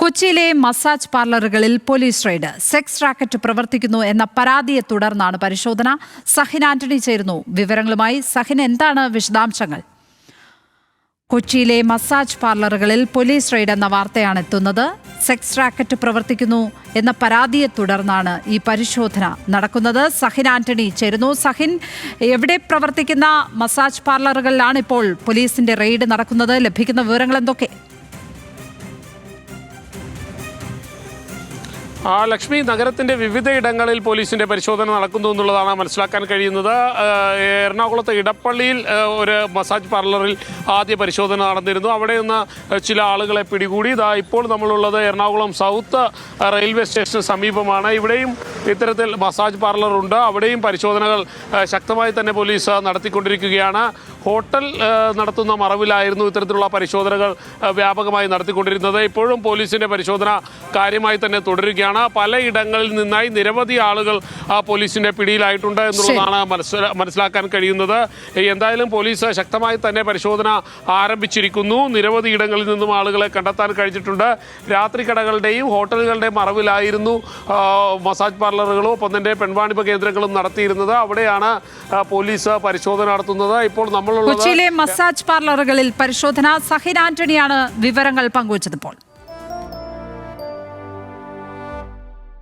കൊച്ചിയിലെ മസാജ് പാർലറുകളിൽ police raid. Sex racket പ്രവർത്തിക്കുന്നു എന്ന പരാതിയെ തുടർന്നാണ് പരിശോധന. സഹിൻ ആന്റണി ചേരുന്നു വിവരങ്ങളുമായി. സഹിൻ, എന്താണ് വിശദാംശങ്ങൾ? കൊച്ചിയിലെ മസാജ് പാർലറുകളിൽ പോലീസ് റെയ്ഡ് എന്ന വാർത്തയാണ് എത്തുന്നത്. സെക്സ് റാക്കറ്റ് പ്രവർത്തിക്കുന്നു എന്ന പരാതിയെ തുടർന്നാണ് ഈ പരിശോധന നടക്കുന്നത്. സഹിൻ ആന്റണി ചേരുന്നു. സഹിൻ, എവിടെ പ്രവർത്തിക്കുന്ന മസാജ് പാർലറുകളിലാണ് ഇപ്പോൾ പോലീസിന്റെ റെയ്ഡ് നടക്കുന്നത്? ലഭിക്കുന്ന വിവരങ്ങൾ എന്തൊക്കെ? ലക്ഷ്മി, നഗരത്തിന്റെ വിവിധയിടങ്ങളിൽ പോലീസിന്റെ പരിശോധന നടക്കുന്നു എന്നുള്ളതാണ് മനസ്സിലാക്കാൻ കഴിയുന്നത്. എറണാകുളത്തെ ഇടപ്പള്ളിയിൽ ഒരു മസാജ് പാർലറിൽ ആദ്യ പരിശോധന നടന്നിരുന്നു. അവിടെ നിന്ന് ചില ആളുകളെ പിടികൂടി. ഇപ്പോൾ നമ്മളുള്ളത് എറണാകുളം സൗത്ത് റെയിൽവേ സ്റ്റേഷന് സമീപമാണ്. ഇവിടെയും ഇത്തരത്തിൽ മസാജ് പാർലറുണ്ട്. അവിടെയും പരിശോധനകൾ ശക്തമായി തന്നെ പോലീസ് നടത്തിക്കൊണ്ടിരിക്കുകയാണ്. ഹോട്ടൽ നടത്തുന്ന മറവിലായിരുന്നു ഇത്തരത്തിലുള്ള പരിശോധനകൾ വ്യാപകമായി നടത്തിക്കൊണ്ടിരുന്നത്. ഇപ്പോഴും പോലീസിന്റെ പരിശോധന കാര്യമായി തന്നെ തുടരുകയാണ്. പലയിടങ്ങളിൽ നിന്നായി നിരവധി ആളുകൾ പോലീസിന്റെ പിടിയിലായിട്ടുണ്ട് എന്നുള്ളതാണ് മനസ്സിലാക്കാൻ കഴിയുന്നത്. എന്തായാലും പോലീസ് ശക്തമായി തന്നെ പരിശോധന ആരംഭിച്ചിരിക്കുന്നു. നിരവധി ഇടങ്ങളിൽ നിന്നും ആളുകളെ കണ്ടെത്താൻ കഴിഞ്ഞിട്ടുണ്ട്. രാത്രി കടകളുടെയും ഹോട്ടലുകളുടെയും മറവിലായിരുന്നു മസാജ് പാർലറുകളും ഒപ്പം തന്നെ പെൺവാണിഭ കേന്ദ്രങ്ങളും നടത്തിയിരുന്നത്. അവിടെയാണ് പോലീസ് പരിശോധന നടത്തുന്നത്. ഇപ്പോൾ കൊച്ചിയിലെ മസാജ് പാർലറുകളിൽ പരിശോധന. സഹിൻ ആന്റണിയാണ് വിവരങ്ങൾ പങ്കുവച്ചത്. ഇപ്പോൾ